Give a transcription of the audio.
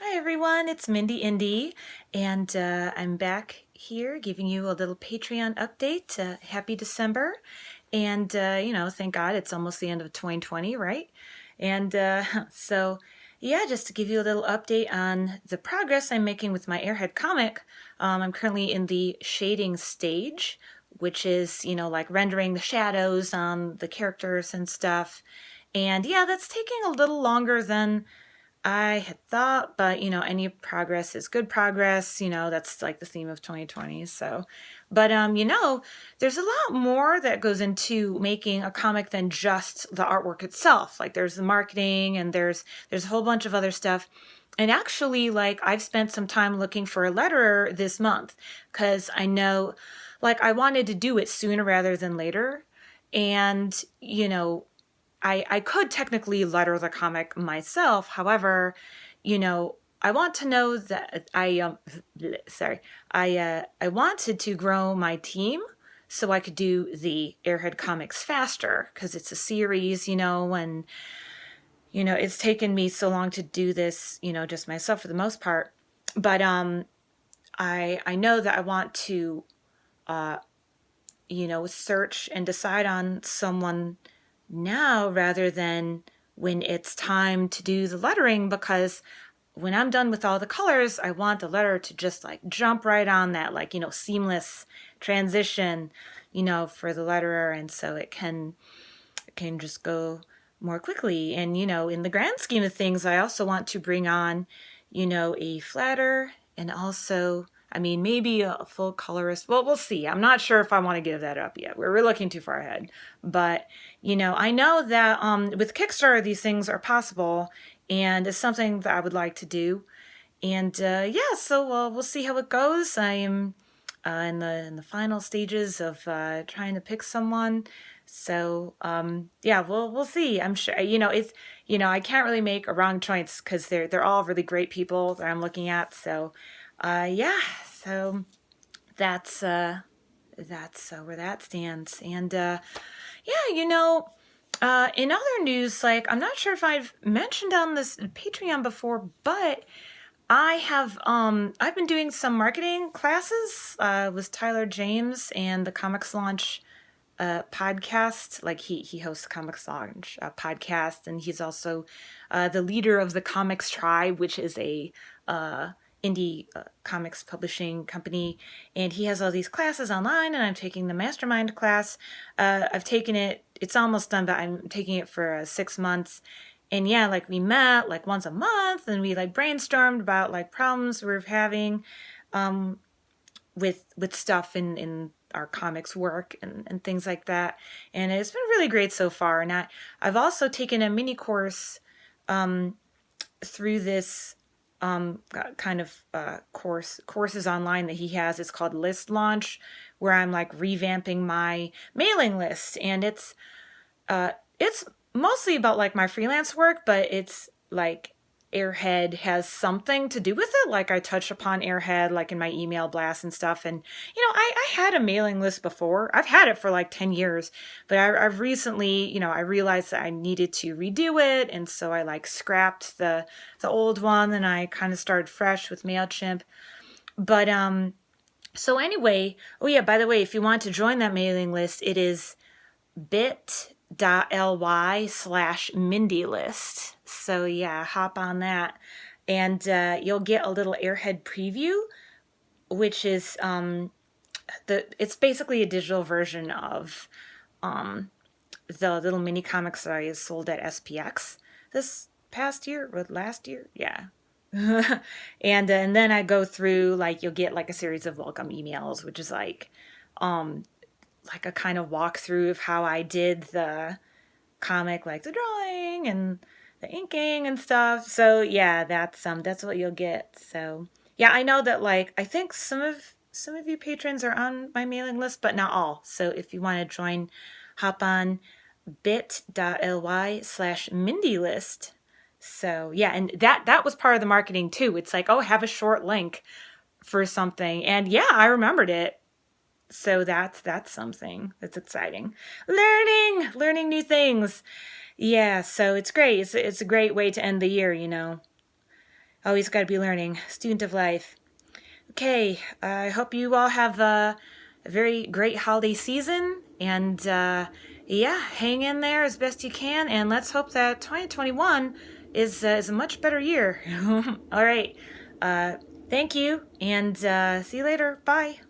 Hi everyone, it's Mindy Indy, and I'm back here giving you a little Patreon update. Happy December, and thank God it's almost the end of 2020, right? And yeah, just to give you a little update on the progress I'm making with my Aer Head comic. I'm currently in the shading stage, which is, like rendering the shadows on the characters and stuff. And yeah, that's taking a little longer than I had thought, but any progress is good progress. That's like the theme of 2020. So, but there's a lot more that goes into making a comic than just the artwork itself. Like there's the marketing and there's a whole bunch of other stuff. And actually, like I've spent some time looking for a letterer this month because I know, like I wanted to do it sooner rather than later. And I could technically letter the comic myself. However, I want to know that I wanted to grow my team so I could do the Aer Head comics faster because it's a series, and it's taken me so long to do this, just myself for the most part. But I know that I want to search and decide on someone now rather than when it's time to do the lettering, because when I'm done with all the colors, I want the letter to just like jump right on that, like, seamless transition, for the letterer. And so it can just go more quickly. And, in the grand scheme of things, I also want to bring on, a flatter and also, I mean, maybe a full colorist. Well, we'll see. I'm not sure if I want to give that up yet. We're looking too far ahead. But, I know that with Kickstarter, these things are possible, and it's something that I would like to do. And yeah, so we'll see how it goes. I am in the final stages of trying to pick someone. So yeah, we'll see. I'm sure it's I can't really make a wrong choice because they're all really great people that I'm looking at. So yeah, so that's where that stands. And yeah, in other news, like I'm not sure if I've mentioned on this Patreon before, but I've been doing some marketing classes with Tyler James and the ComixLaunch podcast. Like he hosts ComixLaunch podcast, and he's also the leader of the Comics Tribe, which is a indie comics publishing company. And he has all these classes online, and I'm taking the mastermind class. I've taken it; it's almost done, but I'm taking it for 6 months. And yeah, like we met like once a month, and we like brainstormed about like problems we're having with stuff in our comics work and things like that. And it's been really great so far. And I've also taken a mini course through this kind of courses online that he has. It's called List Launch, where I'm like revamping my mailing list. And it's mostly about like my freelance work, but it's like Aer Head has something to do with it. Like I touch upon Aer Head like in my email blasts and stuff. And I had a mailing list before. I've had it for like 10 years, but I've recently, I realized that I needed to redo it, and so I like scrapped the old one, and I kind of started fresh with MailChimp. But so anyway, oh yeah, by the way, if you want to join that mailing list, it is bit.ly/Mindy list. So yeah, hop on that, and you'll get a little Aer Head preview, which is it's basically a digital version of the little mini comics that I sold at SPX this past year or last year, yeah. And then I go through, like, you'll get like a series of welcome emails, which is like a kind of walkthrough of how I did the comic, like the drawing and the inking and stuff. So yeah, that's what you'll get. So yeah, I know that like I think some of you patrons are on my mailing list, but not all. So if you want to join, hop on bit.ly/Mindy list. So yeah, and that was part of the marketing too. It's like, oh, have a short link for something. And yeah, I remembered it. So that's something that's exciting. Learning new things. Yeah, so it's great. It's a great way to end the year, Always got to be learning. Student of life. Okay, I hope you all have a very great holiday season. And yeah, hang in there as best you can. And let's hope that 2021 is a much better year. All right. Uh, Thank you. And see you later. Bye.